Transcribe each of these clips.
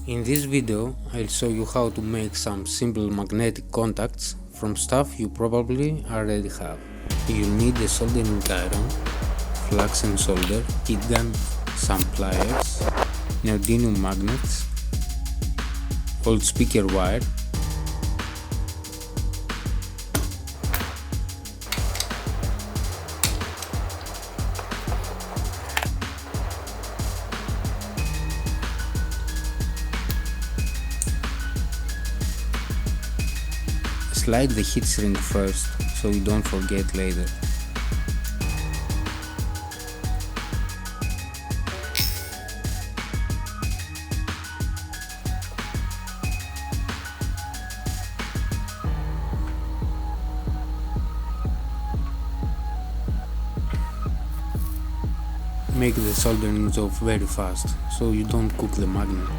In this video, I'll show you how to make some simple magnetic contacts from stuff you probably already have. You'll need a soldering iron, flux and solder, heat gun, some pliers, neodymium magnets, old speaker wire, slide the heat shrink first so you don't forget later. Make the soldering job very fast so you don't cook the magnet.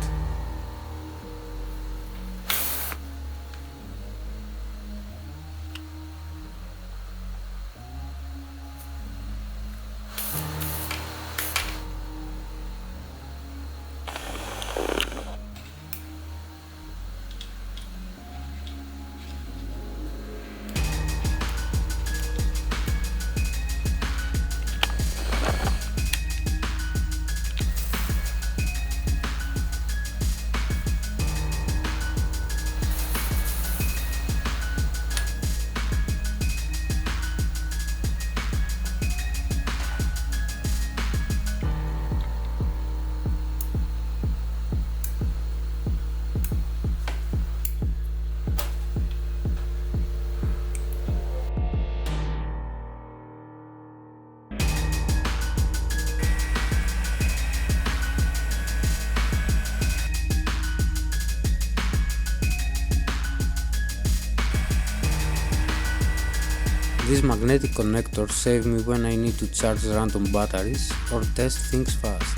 These magnetic connectors save me when I need to charge random batteries or test things fast.